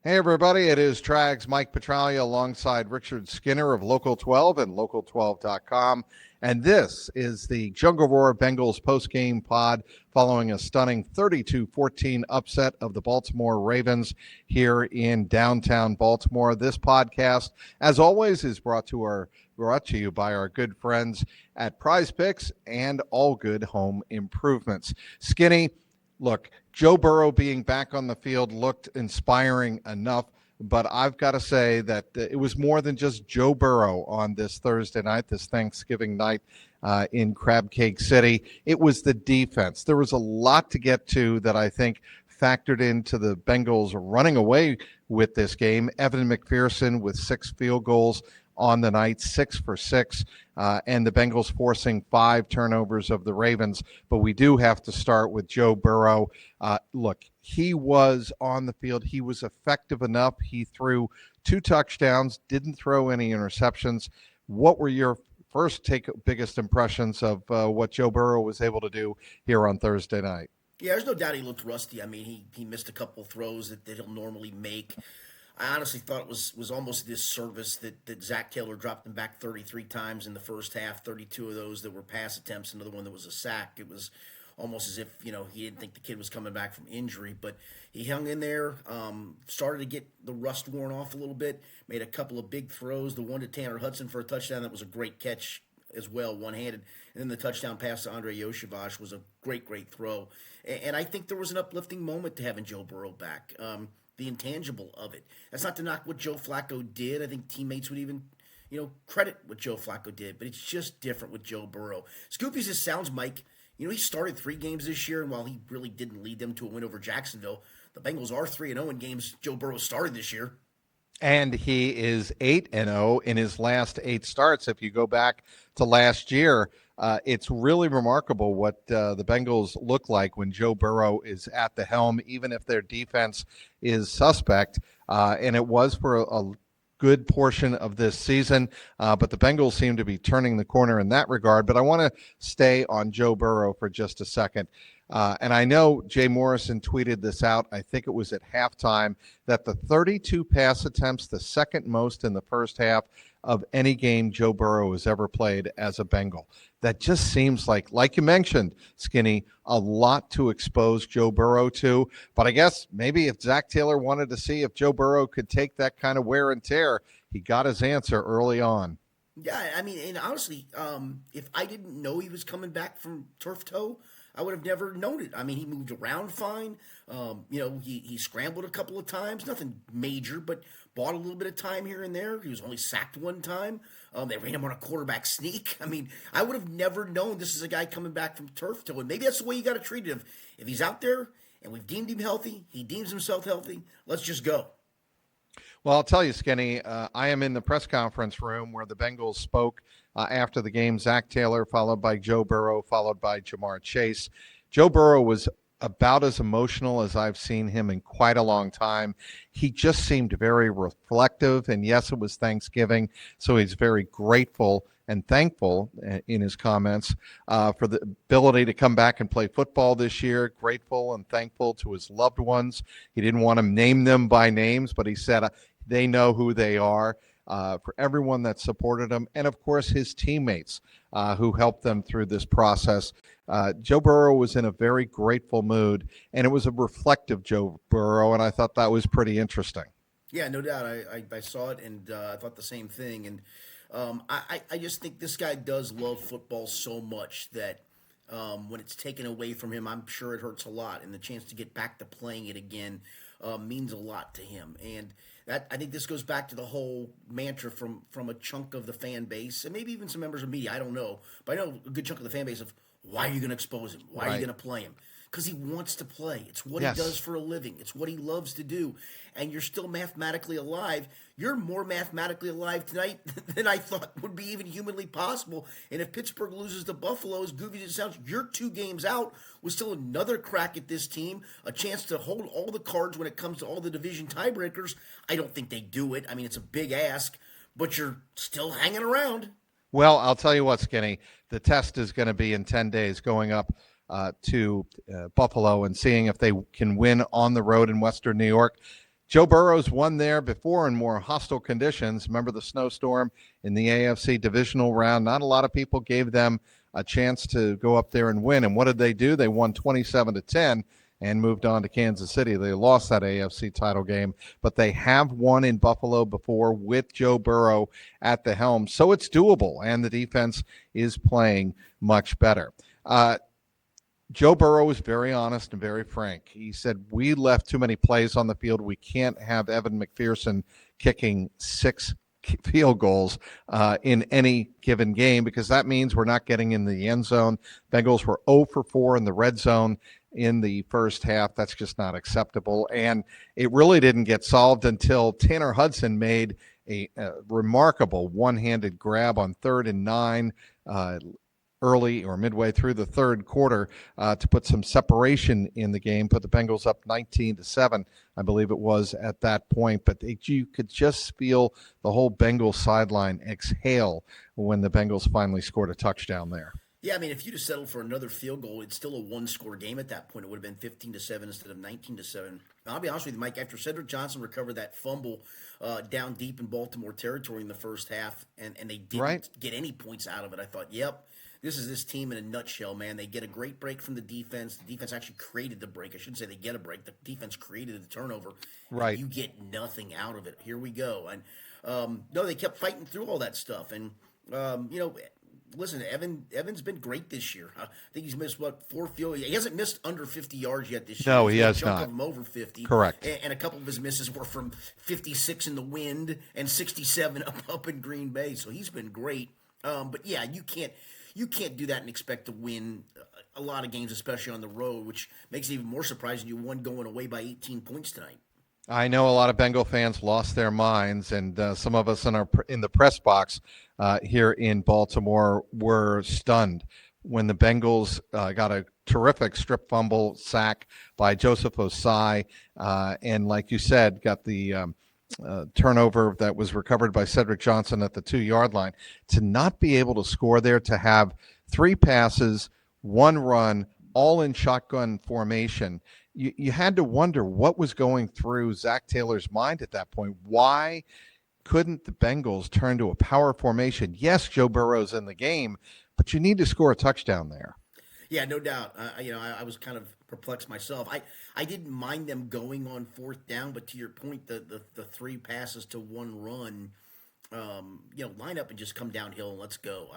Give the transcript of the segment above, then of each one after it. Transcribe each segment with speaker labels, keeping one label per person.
Speaker 1: Hey, everybody. It is Trags Mike Petralia alongside Richard Skinner of Local 12 and Local12.com. And this is the Jungle Roar Bengals postgame pod following a stunning 32-14 upset of the Baltimore Ravens here in downtown Baltimore. This podcast, as always, is brought to you by our good friends at Prize Picks and All Good Home Improvements. Skinny, look, Joe Burrow being back on the field looked inspiring enough, but I've got to say that it was more than just Joe Burrow on this Thursday night, this Thanksgiving night in Crab Cake City. It was the defense. There was a lot to get to that I think factored into the Bengals running away with this game. Evan McPherson with 6 field goals on the night, 6 for 6, and the Bengals forcing 5 turnovers of the Ravens. But we do have to start with Joe Burrow. Look, he was on the field. He was effective enough. He threw 2 touchdowns, didn't throw any interceptions. What were your biggest impressions of what Joe Burrow was able to do here on Thursday night?
Speaker 2: Yeah, there's no doubt he looked rusty. I mean, he missed a couple of throws that he'll normally make. I honestly thought it was almost a disservice that Zach Taylor dropped him back 33 times in the first half, 32 of those that were pass attempts, another one that was a sack. It was almost as if, he didn't think the kid was coming back from injury, but he hung in there, started to get the rust worn off a little bit, made a couple of big throws, the one to Tanner Hudson for a touchdown. That was a great catch as well, one-handed, and then the touchdown pass to Andre Yoshivach was a great throw. And I think there was an uplifting moment to having Joe Burrow back. The intangible of it. That's not to knock what Joe Flacco did. I think teammates would even, credit what Joe Flacco did, but it's just different with Joe Burrow. Scoopy as this sounds, Mike, he started 3 games this year, and while he really didn't lead them to a win over Jacksonville, the Bengals are 3-0 in games Joe Burrow started this year.
Speaker 1: And he is 8-0 in his last 8 starts. If you go back to last year, it's really remarkable what the Bengals look like when Joe Burrow is at the helm, even if their defense is suspect. And it was for a good portion of this season, but the Bengals seem to be turning the corner in that regard. But I want to stay on Joe Burrow for just a second. And I know Jay Morrison tweeted this out, I think it was at halftime, that the 32 pass attempts, the second most in the first half of any game Joe Burrow has ever played as a Bengal. That just seems like you mentioned, Skinny, a lot to expose Joe Burrow to. But I guess maybe if Zach Taylor wanted to see if Joe Burrow could take that kind of wear and tear, he got his answer early on.
Speaker 2: Yeah, I mean, and honestly, if I didn't know he was coming back from turf toe, I would have never known it. I mean, he moved around fine. He scrambled a couple of times, nothing major, but bought a little bit of time here and there. He was only sacked 1 time. They ran him on a quarterback sneak. I mean, I would have never known this is a guy coming back from turf toe, and maybe that's the way you got to treat it. If he's out there and we've deemed him healthy, he deems himself healthy, let's just go.
Speaker 1: Well, I'll tell you, Skinny, I am in the press conference room where the Bengals spoke after the game. Zach Taylor, followed by Joe Burrow, followed by Jamar Chase. Joe Burrow was about as emotional as I've seen him in quite a long time. He just seemed very reflective, and yes, it was Thanksgiving, so he's very grateful and thankful in his comments for the ability to come back and play football this year, grateful and thankful to his loved ones. He didn't want to name them by names, but he said they know who they are. For everyone that supported him, and of course his teammates who helped them through this process. Joe Burrow was in a very grateful mood, and it was a reflective Joe Burrow, and I thought that was pretty interesting.
Speaker 2: Yeah, no doubt. I saw it, and I thought the same thing. And I just think this guy does love football so much that when it's taken away from him, I'm sure it hurts a lot, and the chance to get back to playing it again means a lot to him. And that, I think this goes back to the whole mantra from a chunk of the fan base, and maybe even some members of media, I don't know. But I know a good chunk of the fan base of, why are you going to expose him? Why are you going to play him? Because he wants to play. It's what he does for a living. It's what he loves to do. And you're still mathematically alive. You're more mathematically alive tonight than I thought would be even humanly possible. And if Pittsburgh loses to Buffalo, as goofy as it sounds, you're 2 games out with still another crack at this team, a chance to hold all the cards when it comes to all the division tiebreakers. I don't think they do it. I mean, it's a big ask, but you're still hanging around.
Speaker 1: Well, I'll tell you what, Skinny, the test is going to be in 10 days going up to Buffalo and seeing if they can win on the road in Western New York. Joe Burrow's won there before in more hostile conditions. Remember the snowstorm in the AFC divisional round? Not a lot of people gave them a chance to go up there and win. And what did they do? They won 27-10 and moved on to Kansas City. They lost that AFC title game, but they have won in Buffalo before with Joe Burrow at the helm. So it's doable, and the defense is playing much better. Joe Burrow was very honest and very frank. He said, we left too many plays on the field. We can't have Evan McPherson kicking 6 field goals in any given game, because that means we're not getting in the end zone. Bengals were 0 for 4 in the red zone in the first half. That's just not acceptable. And it really didn't get solved until Tanner Hudson made a remarkable one-handed grab on 3rd and 9 early or midway through the third quarter to put some separation in the game, put the Bengals up 19-7, I believe it was at that point. But you could just feel the whole Bengals sideline exhale when the Bengals finally scored a touchdown there.
Speaker 2: Yeah, I mean, if you'd have settled for another field goal, it's still a one-score game at that point. It would have been 15-7 instead of 19-7. I'll be honest with you, Mike. After Cedric Johnson recovered that fumble down deep in Baltimore territory in the first half, and they didn't get any points out of it, I thought, yep, this is this team in a nutshell, man. They get a great break from the defense. The defense actually created the break. I shouldn't say they get a break. The defense created the turnover.
Speaker 1: Right.
Speaker 2: You get nothing out of it. Here we go. And no, they kept fighting through all that stuff. And listen, Evan's been great this year. I think he's missed, 4 field. He hasn't missed under 50 yards yet this year.
Speaker 1: No, he has
Speaker 2: a chunk
Speaker 1: not.
Speaker 2: of them over 50.
Speaker 1: Correct.
Speaker 2: And a couple of his misses were from 56 in the wind and 67 up in Green Bay. So he's been great. But yeah, you can't do that and expect to win a lot of games, especially on the road, which makes it even more surprising you won going away by 18 points tonight.
Speaker 1: I know a lot of Bengal fans lost their minds, and some of us in the press box here in Baltimore were stunned when the Bengals got a terrific strip fumble sack by Joseph Osai, and like you said, got the turnover that was recovered by Cedric Johnson at the 2-yard line. To not be able to score there, to have 3 passes, 1 run, all in shotgun formation, you had to wonder what was going through Zach Taylor's mind at that point. Why couldn't the Bengals turn to a power formation? Yes, Joe Burrow's in the game, but you need to score a touchdown there.
Speaker 2: Yeah, no doubt. I was kind of perplexed myself. I didn't mind them going on 4th down, but to your point, the 3 passes to 1 run, line up and just come downhill and let's go.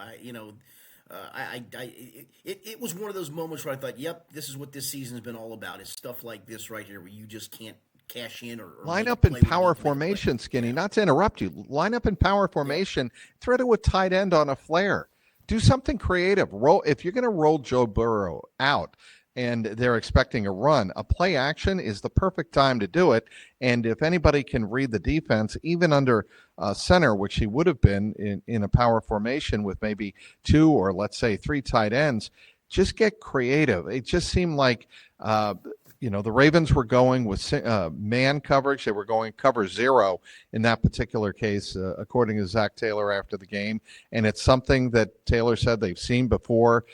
Speaker 2: It was one of those moments where I thought, yep, this is what this season's been all about. It's stuff like this right here where you just can't cash in or
Speaker 1: line up in power formation, Skinny. Not to interrupt you. Line up in power formation, thread it with tight end on a flare. Do something creative. Roll if you're going to roll Joe Burrow out and they're expecting a run, a play action is the perfect time to do it. And if anybody can read the defense, even under center, which he would have been in a power formation with maybe 2 or let's say 3 tight ends, just get creative. It just seemed like the Ravens were going with man coverage. They were going cover 0 in that particular case, according to Zach Taylor after the game. And it's something that Taylor said they've seen before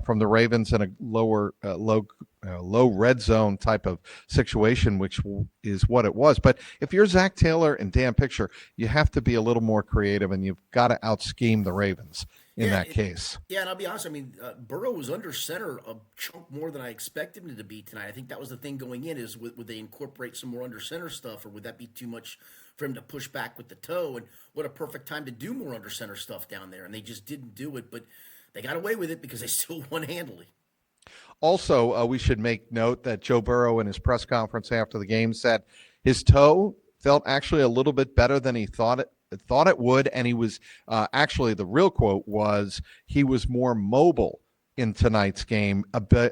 Speaker 1: from the Ravens in a low red zone type of situation, which is what it was. But if you're Zach Taylor and Dan Picture, you have to be a little more creative, and you've got to out-scheme the Ravens in that case.
Speaker 2: Yeah, and I'll be honest, Burrow was under center a chunk more than I expected him to be tonight. I think that was the thing going in, is would they incorporate some more under center stuff, or would that be too much for him to push back with the toe? And what a perfect time to do more under center stuff down there, and they just didn't do it, but they got away with it because they still won handily. Also,
Speaker 1: we should make note that Joe Burrow in his press conference after the game said his toe felt actually a little bit better than he thought it would, and he was actually, the real quote was, he was more mobile in tonight's game,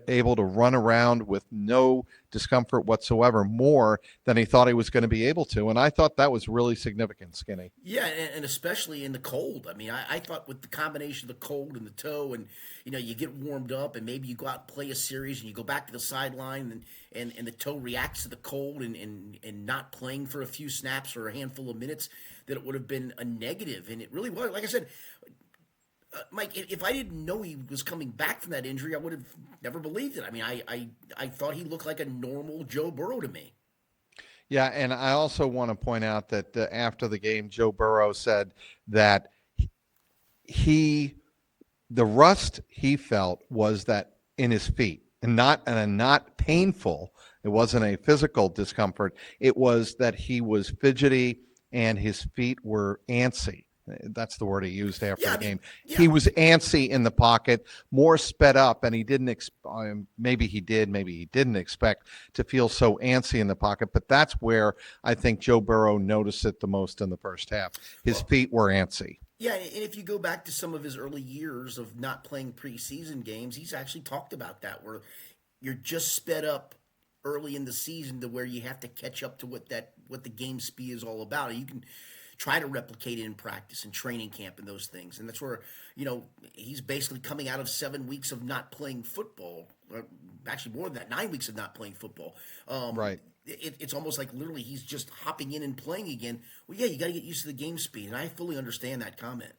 Speaker 1: able to run around with no discomfort whatsoever, more than he thought he was going to be able to. And I thought that was really significant, Skinny.
Speaker 2: Yeah, and especially in the cold. I thought with the combination of the cold and the toe, and you get warmed up, and maybe you go out and play a series, and you go back to the sideline, and the toe reacts to the cold, and not playing for a few snaps or a handful of minutes, that it would have been a negative. And it really was. Like I said, Mike, if I didn't know he was coming back from that injury, I would have never believed it. I thought he looked like a normal Joe Burrow to me.
Speaker 1: Yeah, and I also want to point out that after the game, Joe Burrow said that he the rust he felt was that in his feet, and not painful. It wasn't a physical discomfort. It was that he was fidgety and his feet were antsy. That's the word he used after
Speaker 2: Yeah,
Speaker 1: the
Speaker 2: I mean,
Speaker 1: game.
Speaker 2: yeah,
Speaker 1: He was antsy in the pocket, more sped up, and he didn't. Maybe he did, maybe he didn't expect to feel so antsy in the pocket. But that's where I think Joe Burrow noticed it the most in the first half. His
Speaker 2: well,
Speaker 1: feet were antsy.
Speaker 2: yeah, and if you go back to some of his early years of not playing preseason games, he's actually talked about that, where you're just sped up early in the season to where you have to catch up to what the game speed is all about. You can try to replicate it in practice and training camp and those things, and that's where he's basically coming out of 7 weeks of not playing football, or actually more than that, 9 weeks of not playing football.
Speaker 1: Right.
Speaker 2: It's almost like literally he's just hopping in and playing again. Well, yeah, you got to get used to the game speed, and I fully understand that comment.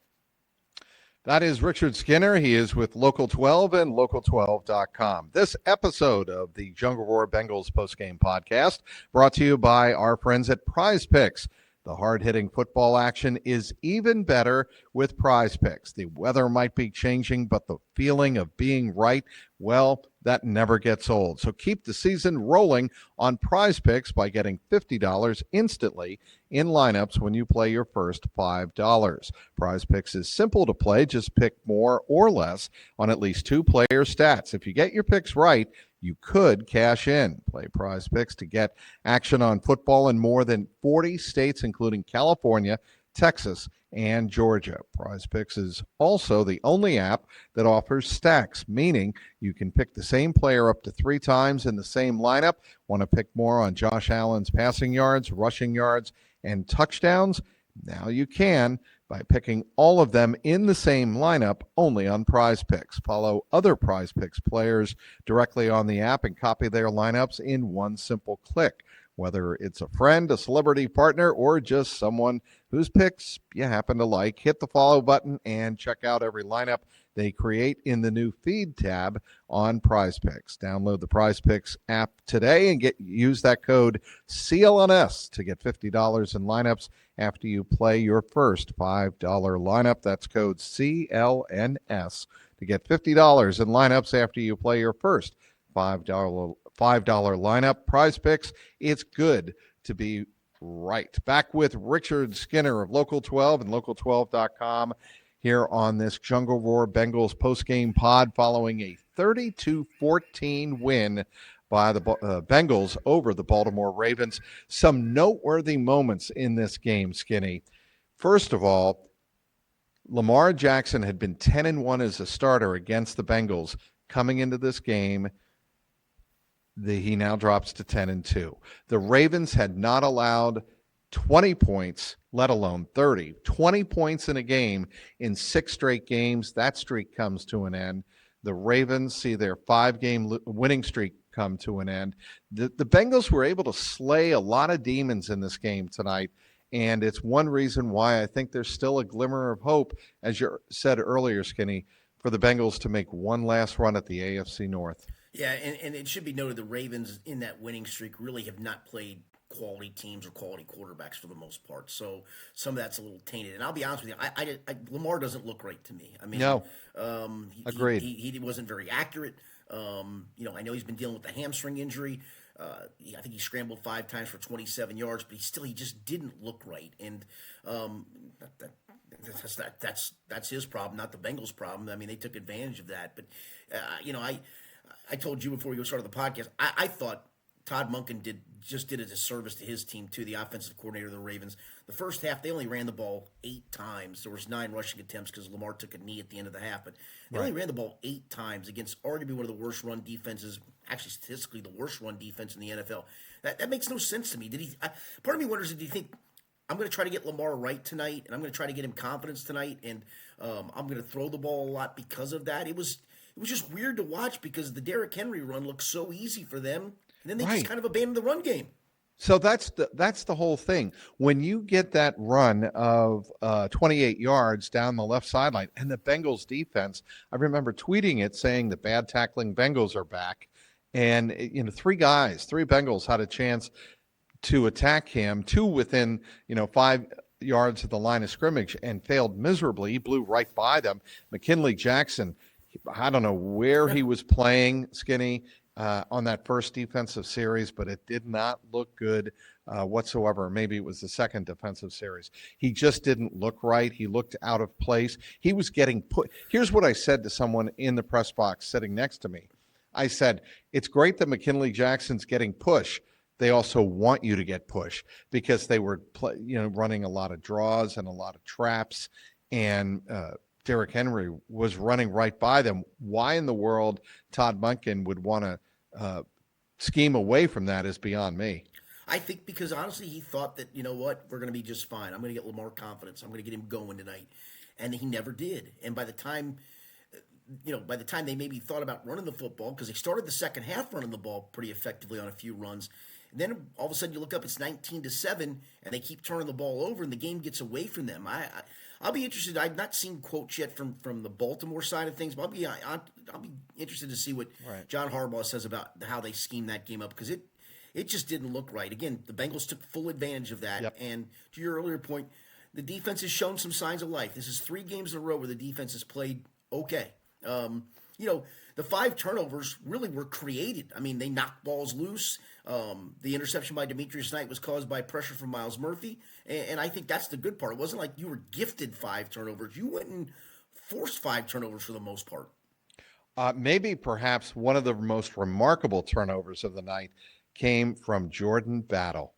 Speaker 1: That is Richard Skinner. He is with Local 12 and Local12.com. This episode of the Jungle Roar Bengals postgame podcast brought to you by our friends at Prize Picks. The hard-hitting football action is even better with Prize Picks. The weather might be changing, but the feeling of being right, well, that never gets old. So keep the season rolling on Prize Picks by getting $50 instantly in lineups when you play your first $5. Prize Picks is simple to play. Just pick more or less on at least two player stats. If you get your picks right, you could cash in. Play Prize Picks to get action on football in more than 40 states, including California, Texas, and Georgia. Prize Picks is also the only app that offers stacks, meaning you can pick the same player up to 3 times in the same lineup. Want to pick more on Josh Allen's passing yards, rushing yards, and touchdowns? Now you can by picking all of them in the same lineup only on Prize Picks. Follow other Prize Picks players directly on the app and copy their lineups in one simple click. Whether it's a friend, a celebrity partner, or just someone whose picks you happen to like, hit the follow button and check out every lineup they create in the new feed tab on Prize Picks. Download the Prize Picks app today and use that code CLNS to get $50 in lineups after you play your first $5 lineup. That's code CLNS to get $50 in lineups after you play your first $5 lineup. Prize Picks, it's good to be right. Back with Richard Skinner of Local 12 and Local12.com here on this Jungle Roar Bengals postgame pod following a 32-14 win by the Bengals over the Baltimore Ravens. Some noteworthy moments in this game, Skinny. First of all, Lamar Jackson had been 10-1 as a starter against the Bengals coming into this game. He now drops to 10-2. The Ravens had not allowed 20 points, let alone 30. 20 points in a game in 6 straight games. That streak comes to an end. The Ravens see their 5-game winning streak come to an end. The Bengals were able to slay a lot of demons in this game tonight, and it's one reason why I think there's still a glimmer of hope, as you said earlier, Skinny, for the Bengals to make one last run at the AFC North.
Speaker 2: Yeah, and it should be noted the Ravens in that winning streak really have not played quality teams or quality quarterbacks for the most part. So some of that's a little tainted. And I'll be honest with you, Lamar doesn't look great to me. I mean,
Speaker 1: no,
Speaker 2: agreed. He wasn't very accurate. I know he's been dealing with a hamstring injury. I think he scrambled 5 times for 27 yards, but he just didn't look right. And that's his problem, not the Bengals' problem. I mean, they took advantage of that. But I told you before we started the podcast, I thought Todd Monken did a disservice to his team too, the offensive coordinator of the Ravens. The first half, they only ran the ball 8 times. There was 9 rushing attempts because Lamar took a knee at the end of the half, but they only ran the ball 8 times against arguably one of the worst run defenses, actually statistically the worst run defense in the NFL. That makes no sense to me. Part of me wonders, did he think, I'm going to try to get Lamar right tonight, and I'm going to try to get him confidence tonight, and I'm going to throw the ball a lot because of that? It was just weird to watch because the Derrick Henry run looked so easy for them, and then they just kind of abandoned the run game.
Speaker 1: So that's the whole thing. When you get that run of 28 yards down the left sideline, and the Bengals defense, I remember tweeting it saying the bad tackling Bengals are back, and 3 Bengals had a chance to attack him, two within 5 yards of the line of scrimmage, and failed miserably. He blew right by them. McKinley Jackson, I don't know where he was playing, Skinny, on that first defensive series, but it did not look good whatsoever. Maybe it was the second defensive series. He just didn't look right. He looked out of place. He was getting put. Here's what I said to someone in the press box sitting next to me. I said, it's great that McKinley Jackson's getting push. They also want you to get push because they were running a lot of draws and a lot of traps, and Derrick Henry was running right by them. Why in the world Todd Monken would want to scheme away from that is beyond me.
Speaker 2: I think because honestly, he thought that, you know what, we're going to be just fine. I'm going to get Lamar confidence. I'm going to get him going tonight. And he never did. And by the time they maybe thought about running the football, because they started the second half running the ball pretty effectively on a few runs. And then all of a sudden you look up, it's 19-7, and they keep turning the ball over, and the game gets away from them. I'll be interested. I've not seen quotes yet from the Baltimore side of things, but I'll be interested to see what John Harbaugh says about how they schemed that game up, because it just didn't look right. Again, the Bengals took full advantage of that.
Speaker 1: Yep.
Speaker 2: And to your earlier point, the defense has shown some signs of life. This is 3 games in a row where the defense has played okay. The 5 turnovers really were created. I mean, they knocked balls loose. The interception by Demetrius Knight was caused by pressure from Myles Murphy. And I think that's the good part. It wasn't like you were gifted 5 turnovers. You went and forced 5 turnovers for the most part.
Speaker 1: Maybe perhaps one of the most remarkable turnovers of the night came from Jordan Battle,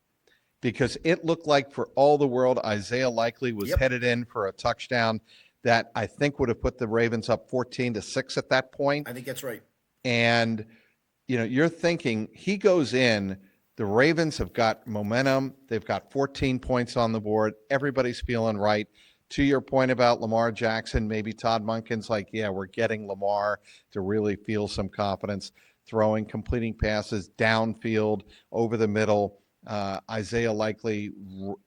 Speaker 1: because it looked like for all the world Isaiah Likely was headed in for a touchdown that I think would have put the Ravens up 14-6 at that point.
Speaker 2: I think that's right.
Speaker 1: And, you're thinking he goes in, the Ravens have got momentum. They've got 14 points on the board. Everybody's feeling right. To your point about Lamar Jackson, maybe Todd Monken's like, yeah, we're getting Lamar to really feel some confidence, throwing, completing passes downfield, over the middle. Isaiah Likely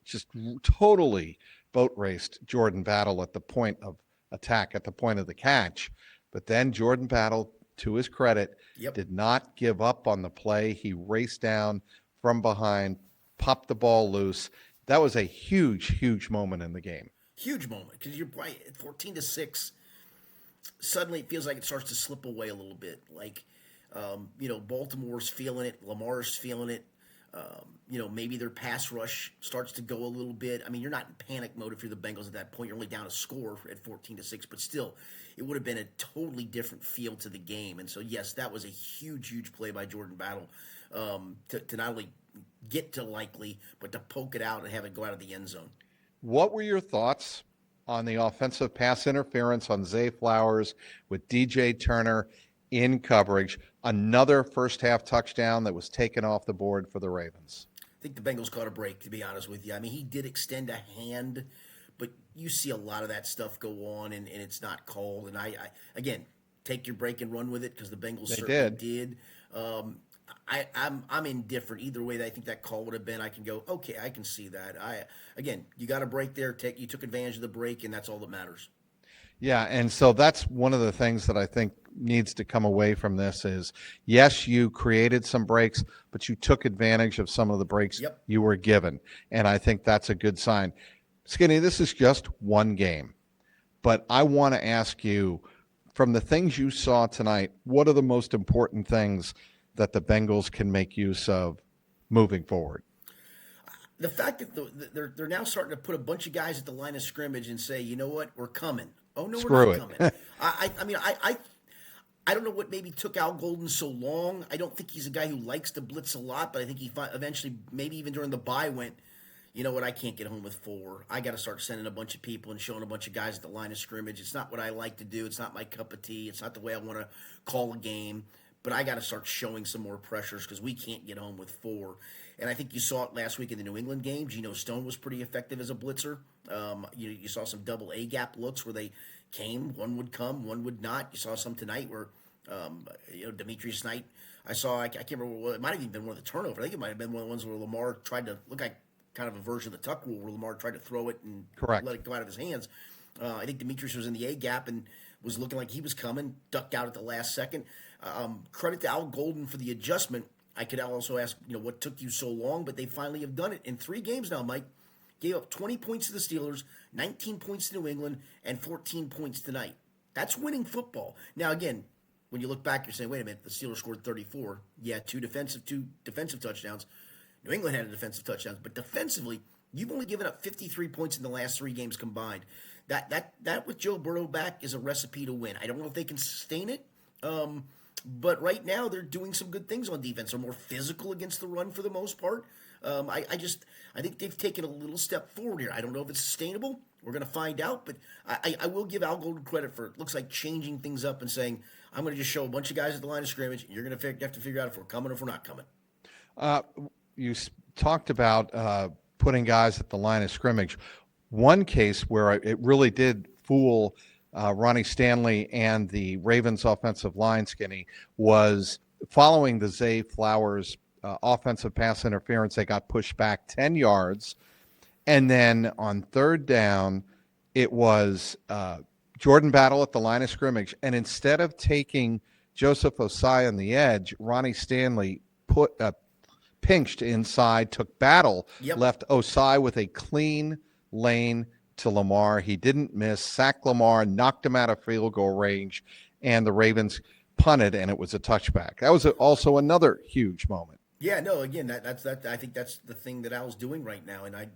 Speaker 1: just totally boat raced Jordan Battle at the point of attack, at the point of the catch. But then Jordan Battle, to his credit, did not give up on the play. He raced down from behind, popped the ball loose. That was a huge, huge moment in the game.
Speaker 2: Huge moment, because you're right at 14-6. Suddenly it feels like it starts to slip away a little bit. Like, Baltimore's feeling it. Lamar's feeling it. Maybe their pass rush starts to go a little bit. I mean, you're not in panic mode if you're the Bengals at that point. You're only down a score at 14-6, but still, it would have been a totally different feel to the game. And so, yes, that was a huge, huge play by Jordan Battle to not only get to Likely, but to poke it out and have it go out of the end zone.
Speaker 1: What were your thoughts on the offensive pass interference on Zay Flowers with DJ Turner in coverage? Another first-half touchdown that was taken off the board for the Ravens.
Speaker 2: I think the Bengals caught a break, to be honest with you. I mean, he did extend a hand, but you see a lot of that stuff go on, and it's not called. And I again, take your break and run with it, because the Bengals certainly did. I'm indifferent either way. That I think that call would have been. I can go, okay, I can see that. Again, you got a break there. You took advantage of the break, and that's all that matters.
Speaker 1: Yeah, and so that's one of the things that I think needs to come away from this is, yes, you created some breaks, but you took advantage of some of the breaks you were given, and I think that's a good sign. Skinny, this is just one game, but I want to ask you, from the things you saw tonight, what are the most important things that the Bengals can make use of moving forward?
Speaker 2: The fact that they're now starting to put a bunch of guys at the line of scrimmage and say, you know what, we're coming. Oh, no, we're not coming. I don't know what maybe took Al Golden so long. I don't think he's a guy who likes to blitz a lot, but I think he eventually, maybe even during the bye, went, you know what, I can't get home with 4. I got to start sending a bunch of people and showing a bunch of guys at the line of scrimmage. It's not what I like to do. It's not my cup of tea. It's not the way I want to call a game. But I got to start showing some more pressures, because we can't get home with 4. And I think you saw it last week in the New England game. Geno Stone was pretty effective as a blitzer. You saw some double A-gap looks where they came. One would come, one would not. You saw some tonight where, Demetrius Knight, I can't remember, it might have even been one of the turnovers. I think it might have been one of the ones where Lamar tried to look like kind of a version of the tuck rule, where Lamar tried to throw it and let it go out of his hands. I think Demetrius was in the A-gap and was looking like he was coming, ducked out at the last second. Credit to Al Golden for the adjustment. I could also ask, what took you so long? But they finally have done it in 3 games now, Mike. Gave up 20 points to the Steelers, 19 points to New England, and 14 points tonight. That's winning football. Now, again, when you look back, you're saying, wait a minute, the Steelers scored 34. Yeah, two defensive touchdowns. New England had a defensive touchdown. But defensively, you've only given up 53 points in the last 3 games combined. That with Joe Burrow back is a recipe to win. I don't know if they can sustain it. But right now, they're doing some good things on defense. They're more physical against the run for the most part. I think they've taken a little step forward here. I don't know if it's sustainable. We're going to find out. But I will give Al Golden credit for, it looks like, changing things up and saying, I'm going to just show a bunch of guys at the line of scrimmage. And you're going to have to figure out if we're coming or if we're not coming.
Speaker 1: You talked about putting guys at the line of scrimmage. One case where it really did fool Ronnie Stanley and the Ravens offensive line, Skinny, was following the Zay Flowers offensive pass interference. They got pushed back 10 yards. And then on 3rd down, it was Jordan Battle at the line of scrimmage. And instead of taking Joseph Osai on the edge, Ronnie Stanley pinched inside, took Battle, left Osai with a clean lane to Lamar. He didn't miss, sacked Lamar, knocked him out of field goal range, and the Ravens punted, and it was a touchback. That was also another huge moment.
Speaker 2: Yeah, no, again, that's I think that's the thing that Al's doing right now, and I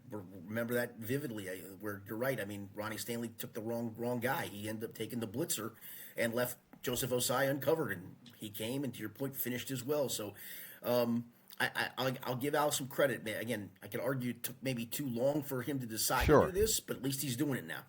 Speaker 2: remember that vividly. Where you're right. I mean, Ronnie Stanley took the wrong guy. He ended up taking the blitzer and left Joseph Osai uncovered, and he came and, to your point, finished as well. So, I'll give Al some credit. Man, again, I could argue it took maybe too long for him to decide to do this, but at least he's doing it now.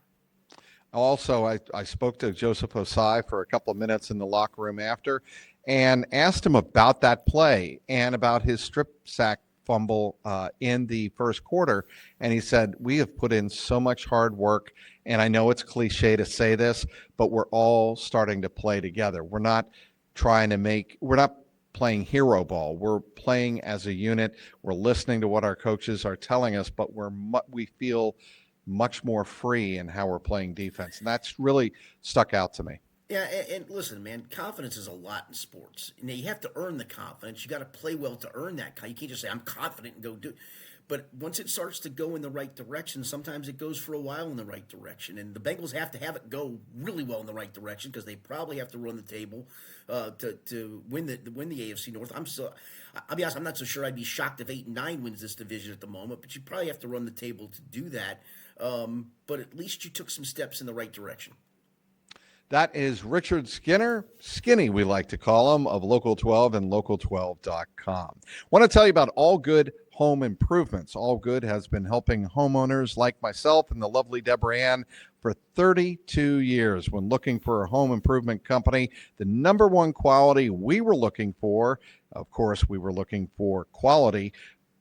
Speaker 1: Also, I spoke to Joseph Osai for a couple of minutes in the locker room after and asked him about that play and about his strip sack fumble in the first quarter. And he said, we have put in so much hard work, and I know it's cliche to say this, but we're all starting to play together. We're not playing hero ball. We're playing as a unit. We're listening to what our coaches are telling us, but we feel much more free in how we're playing defense. And that's really stuck out to me.
Speaker 2: Yeah, and listen, man, confidence is a lot in sports. Now, you have to earn the confidence. You got to play well to earn that. You can't just say, I'm confident and go do it. But once it starts to go in the right direction, sometimes it goes for a while in the right direction. And the Bengals have to have it go really well in the right direction because they probably have to run the table to win the AFC North. I'll be honest, I'm not so sure I'd be shocked if 8-9 wins this division at the moment, but you probably have to run the table to do that. But at least you took some steps in the right direction.
Speaker 1: That is Richard Skinny, we like to call him, of Local 12 and Local12.com. Want to tell you about All Good Home Improvements. All Good has been helping homeowners like myself and the lovely Deborah Ann for 32 years. When looking for a home improvement company, the number one quality we were looking for, of course, we were looking for quality,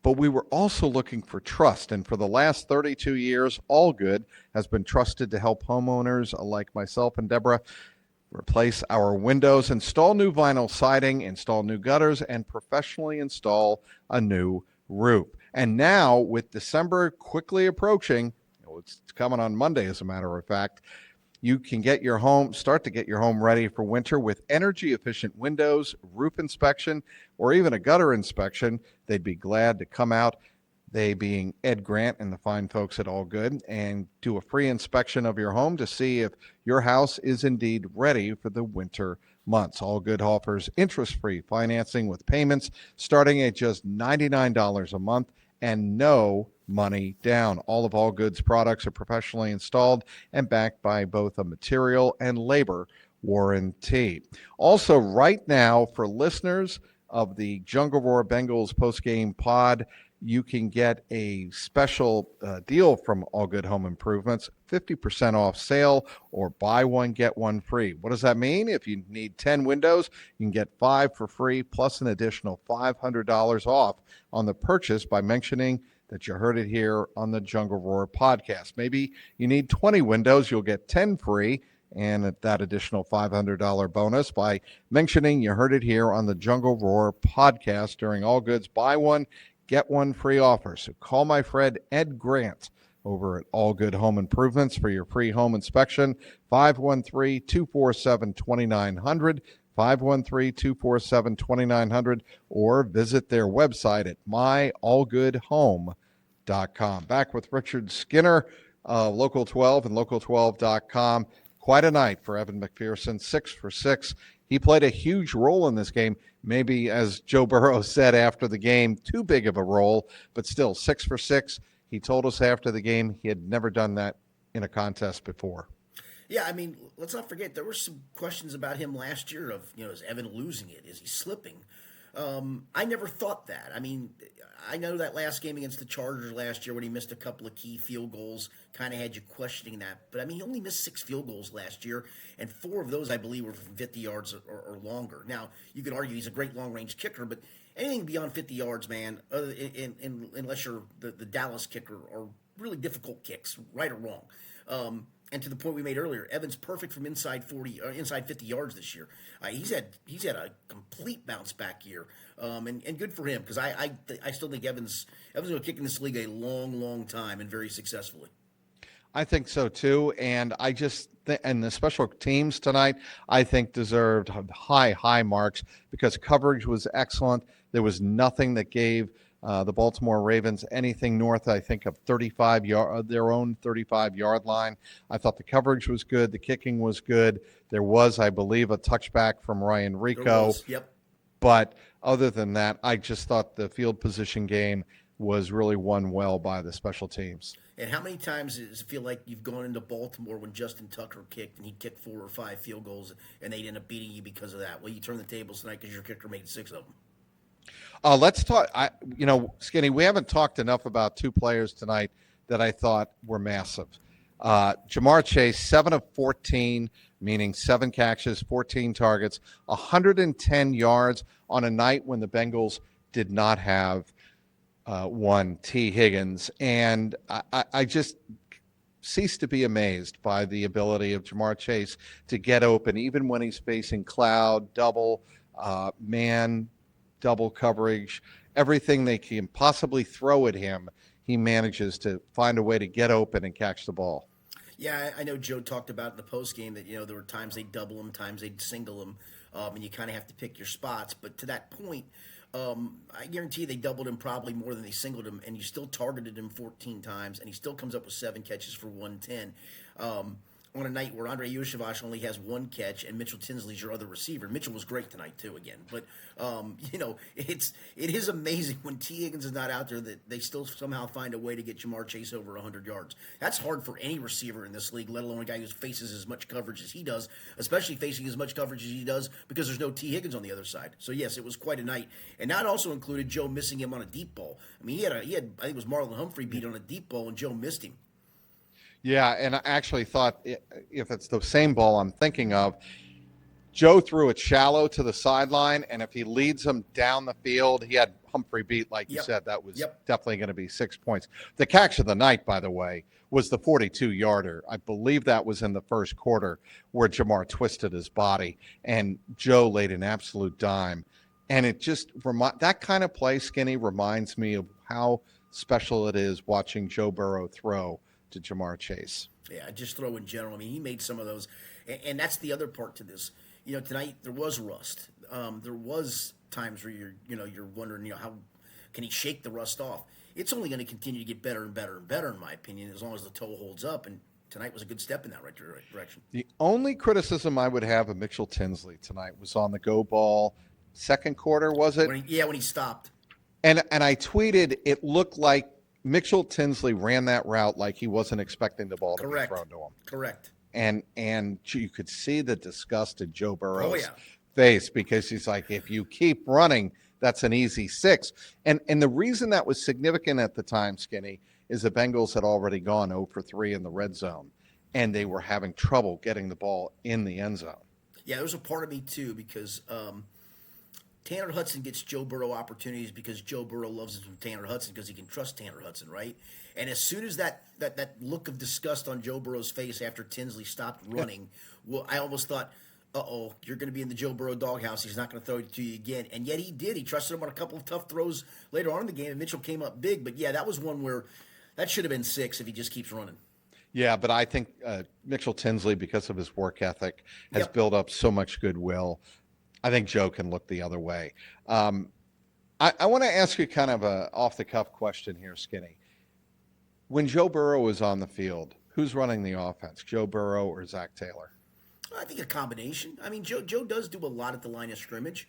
Speaker 1: but we were also looking for trust. And for the last 32 years, All Good has been trusted to help homeowners like myself and Deborah replace our windows, install new vinyl siding, install new gutters, and professionally install a new roof. And now, with December quickly approaching, it's coming on Monday, as a matter of fact, you can start to get your home ready for winter with energy-efficient windows, roof inspection, or even a gutter inspection. They'd be glad to come out, they being Ed Grant and the fine folks at All Good, and do a free inspection of your home to see if your house is indeed ready for the winter months. All Good offers interest-free financing with payments starting at just $99 a month and no money down. All of All Good's products are professionally installed and backed by both a material and labor warranty. Also, right now, for listeners of the Jungle Roar Bengals postgame pod, you can get a special deal from All Good Home Improvements, 50% off sale, or buy one, get one free. What does that mean? If you need 10 windows, you can get 5 for free, plus an additional $500 off on the purchase by mentioning that you heard it here on the Jungle Roar podcast. Maybe you need 20 windows, you'll get 10 free, and at that additional $500 bonus by mentioning you heard it here on the Jungle Roar podcast during All Good's buy one, get one free offer. So call my friend Ed Grant over at All Good Home Improvements for your free home inspection, 513-247-2900, 513-247-2900, or visit their website at myallgoodhome.com. Back with Richard Skinner, Local 12 and local12.com. Quite a night for Evan McPherson, 6 for 6. He played a huge role in this game. Maybe, as Joe Burrow said after the game, too big of a role, but still 6 for 6. He told us after the game he had never done that in a contest before.
Speaker 2: Yeah, I mean, let's not forget there were some questions about him last year of, is Evan losing it? Is he slipping? I never thought that. I mean, I know that last game against the Chargers last year when he missed a couple of key field goals kind of had you questioning that. But, I mean, he only missed 6 field goals last year, and 4 of those, I believe, were from 50 yards or longer. Now, you could argue he's a great long-range kicker, but anything beyond 50 yards, man, unless you're the Dallas kicker, are really difficult kicks, right or wrong. And to the point we made earlier, Evans perfect from inside 50 yards this year. He's had a complete bounce back year, and good for him because I still think Evans going to kick in this league a long time and very successfully.
Speaker 1: I think so too, and I just and the special teams tonight I think deserved high marks because coverage was excellent. There was nothing that gave the Baltimore Ravens anything north, I think, of their own 35-yard line. I thought the coverage was good. The kicking was good. There was, I believe, a touchback from Ryan Rico.
Speaker 2: Yep.
Speaker 1: But other than that, I just thought the field position game was really won well by the special teams.
Speaker 2: And how many times does it feel like you've gone into Baltimore when Justin Tucker kicked and he kicked 4 or 5 field goals and they'd end up beating you because of that? Well, you turn the tables tonight because your kicker made 6 of them.
Speaker 1: Let's talk. Skinny, we haven't talked enough about 2 players tonight that I thought were massive. Jamar Chase, 7 of 14, meaning 7 catches, 14 targets, 110 yards on a night when the Bengals did not have one T. Higgins. And I just cease to be amazed by the ability of Jamar Chase to get open, even when he's facing cloud, double, man, double coverage, everything they can possibly throw at him, he manages to find a way to get open and catch the ball.
Speaker 2: Yeah, I know Joe talked about in the postgame that, there were times they'd double him, times they'd single him, and you kind of have to pick your spots. But to that point, I guarantee they doubled him probably more than they singled him, and you still targeted him 14 times, and he still comes up with 7 catches for 110. On a night where Andre Yoshivash only has 1 catch and Mitchell Tinsley's your other receiver. Mitchell was great tonight too again. But, it is amazing when T. Higgins is not out there that they still somehow find a way to get Jamar Chase over 100 yards. That's hard for any receiver in this league, let alone a guy who faces as much coverage as he does, especially facing as much coverage as he does because there's no T. Higgins on the other side. So, yes, it was quite a night. And that also included Joe missing him on a deep ball. I mean, he had I think it was Marlon Humphrey beat on a deep ball and Joe missed him.
Speaker 1: Yeah, and I actually thought if it's the same ball I'm thinking of, Joe threw it shallow to the sideline, and if he leads him down the field, he had Humphrey beat, like you said. That was definitely going to be 6 points. The catch of the night, by the way, was the 42-yarder. I believe that was in the first quarter where Jamar twisted his body, and Joe laid an absolute dime. And it just that kind of play, Skinny, reminds me of how special it is watching Joe Burrow throw to Jamar Chase.
Speaker 2: Yeah, just throw in general. I mean, he made some of those, and that's the other part to this. Tonight there was rust. There was times where you're wondering, how can he shake the rust off? It's only going to continue to get better and better and better, in my opinion, as long as the toe holds up. And tonight was a good step in that right direction. The
Speaker 1: only criticism I would have of Mitchell Tinsley tonight was on the go ball, second quarter, was it?
Speaker 2: When he stopped.
Speaker 1: And I tweeted, it looked like Mitchell Tinsley ran that route like he wasn't expecting the ball to be thrown to him.
Speaker 2: Correct.
Speaker 1: And you could see the disgust in Joe Burrow's face because he's like, if you keep running, that's an easy 6. And the reason that was significant at the time, Skinny, is the Bengals had already gone 0 for 3 in the red zone, and they were having trouble getting the ball in the end zone.
Speaker 2: Yeah, there was a part of me, too, because Tanner Hudson gets Joe Burrow opportunities because Joe Burrow loves Tanner Hudson because he can trust Tanner Hudson, right? And as soon as that look of disgust on Joe Burrow's face after Tinsley stopped running, well, I almost thought, you're going to be in the Joe Burrow doghouse. He's not going to throw it to you again. And yet he did. He trusted him on a couple of tough throws later on in the game, and Mitchell came up big. But, yeah, that was one where that should have been 6 if he just keeps running.
Speaker 1: Yeah, but I think Mitchell Tinsley, because of his work ethic, has built up so much goodwill. I think Joe can look the other way. I want to ask you kind of a off-the-cuff question here, Skinny. When Joe Burrow is on the field, who's running the offense, Joe Burrow or Zach Taylor?
Speaker 2: I think a combination. I mean, Joe does do a lot at the line of scrimmage.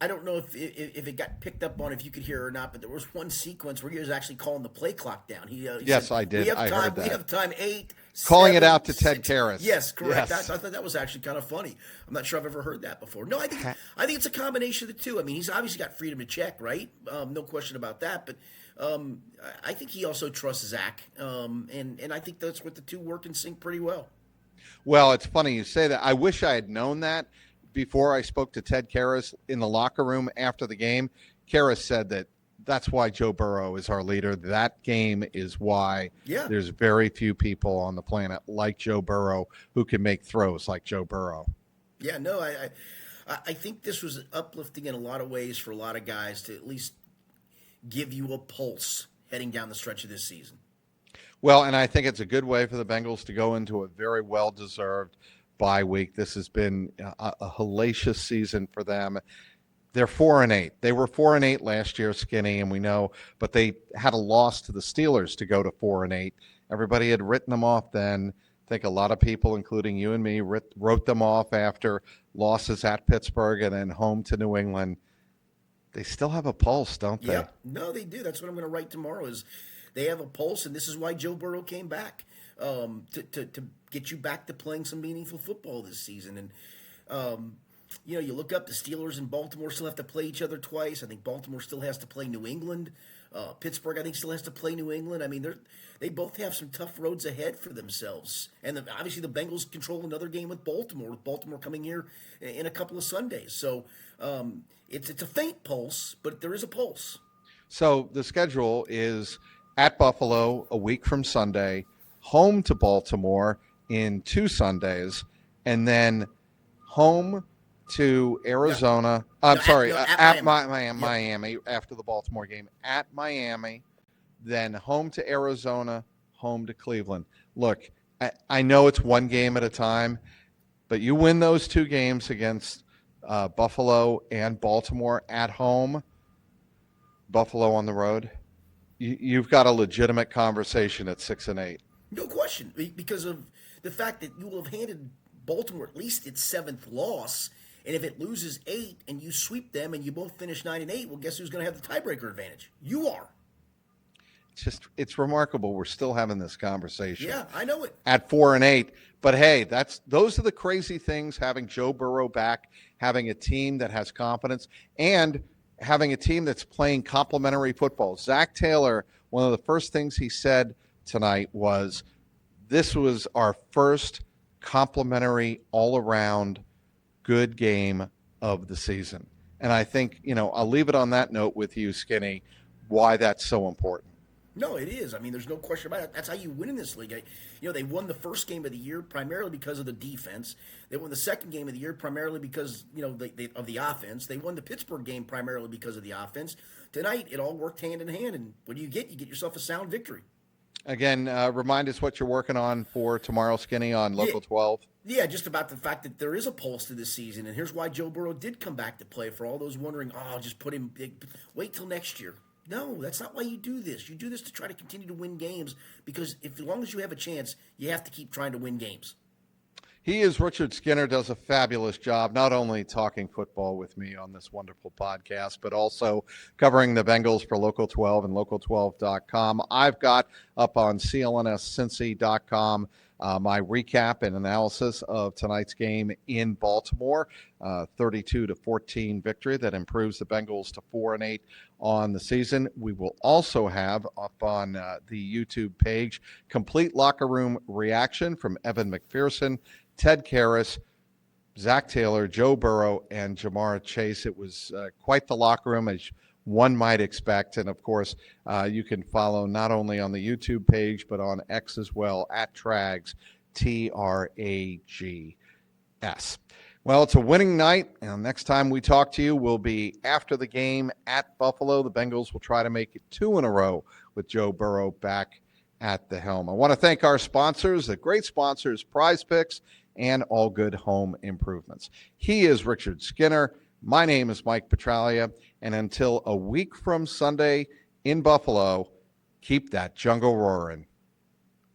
Speaker 2: I don't know if it got picked up on, if you could hear it or not, but there was one sequence where he was actually calling the play clock down. He
Speaker 1: yes,
Speaker 2: said,
Speaker 1: I did. I heard that.
Speaker 2: We have time, 8,
Speaker 1: calling
Speaker 2: 7,
Speaker 1: it out to
Speaker 2: 6.
Speaker 1: Ted Karras.
Speaker 2: Yes, correct.
Speaker 1: Yes.
Speaker 2: I thought that was actually kind of funny. I'm not sure I've ever heard that before. No, I think it's a combination of the two. I mean, he's obviously got freedom to check, right? No question about that. But I think he also trusts Zach, and I think that's what the two work in sync pretty well.
Speaker 1: Well, it's funny you say that. I wish I had known that before I spoke to Ted Karras in the locker room after the game. Karras said that's why Joe Burrow is our leader. That game is why there's very few people on the planet like Joe Burrow who can make throws like Joe Burrow.
Speaker 2: Yeah, no, I think this was uplifting in a lot of ways for a lot of guys to at least give you a pulse heading down the stretch of this season.
Speaker 1: Well, and I think it's a good way for the Bengals to go into a very well-deserved bye week. This has been a hellacious season for them. They're 4-8. They were 4-8 last year, Skinny, and we know, but they had a loss to the Steelers to go to 4-8. Everybody had written them off then. I think a lot of people, including you and me, wrote them off after losses at Pittsburgh and then home to New England. They still have a pulse, don't they?
Speaker 2: Yeah, no, they do. That's what I'm going to write tomorrow is they have a pulse, and this is why Joe Burrow came back, to get you back to playing some meaningful football this season. And, you look up, the Steelers and Baltimore still have to play each other twice. I think Baltimore still has to play New England. Pittsburgh, I think, still has to play New England. I mean, they both have some tough roads ahead for themselves. And obviously the Bengals control another game with Baltimore coming here in a couple of Sundays. So it's a faint pulse, but there is a pulse.
Speaker 1: So the schedule is at Buffalo a week from Sunday, home to Baltimore in 2 Sundays, and then home to Arizona. At Miami after the Baltimore game, at Miami, then home to Arizona, home to Cleveland. Look, I know it's one game at a time, but you win those 2 games against Buffalo and Baltimore at home, Buffalo on the road, you've got a legitimate conversation at 6-8.
Speaker 2: No question, because of the fact that you will have handed Baltimore at least its 7th loss. And if it loses 8 and you sweep them and you both finish 9-8, well, guess who's going to have the tiebreaker advantage? You are.
Speaker 1: It's remarkable we're still having this conversation.
Speaker 2: Yeah, I know it.
Speaker 1: At 4-8. But hey, those are the crazy things, having Joe Burrow back, having a team that has confidence, and having a team that's playing complementary football. Zach Taylor, one of the first things he said tonight was, this was our first complementary all-around good game of the season. And I think, I'll leave it on that note with you, Skinny, why that's so important.
Speaker 2: No, it is. I mean, there's no question about it. That's how you win in this league. They won the first game of the year primarily because of the defense. They won the second game of the year primarily because, of the offense. They won the Pittsburgh game primarily because of the offense. Tonight, it all worked hand in hand. And what do you get? You get yourself a sound victory.
Speaker 1: Again, remind us what you're working on for tomorrow, Skinny, on Local 12.
Speaker 2: Yeah, just about the fact that there is a pulse to this season. And here's why Joe Burrow did come back to play. For all those wondering, just put him, wait till next year. No, that's not why you do this. You do this to try to continue to win games, because as long as you have a chance, you have to keep trying to win games.
Speaker 1: He is Richard Skinner, does a fabulous job, not only talking football with me on this wonderful podcast, but also covering the Bengals for Local 12 and local12.com. I've got up on clnscincy.com my recap and analysis of tonight's game in Baltimore, 32-14 victory that improves the Bengals to 4-8 on the season. We will also have up on the YouTube page complete locker room reaction from Evan McPherson, Ted Karras, Zach Taylor, Joe Burrow, and Jamar Chase. It was quite the locker room, as one might expect. And, of course, you can follow not only on the YouTube page, but on X as well, at Trags, Trags. Well, it's a winning night, and next time we talk to you will be after the game at Buffalo. The Bengals will try to make it 2 in a row with Joe Burrow back at the helm. I want to thank our sponsors, the great sponsors, Prize Picks and all good home improvements. He is Richard Skinner. My name is Mike Petraglia. And until a week from Sunday in Buffalo, keep that jungle roaring.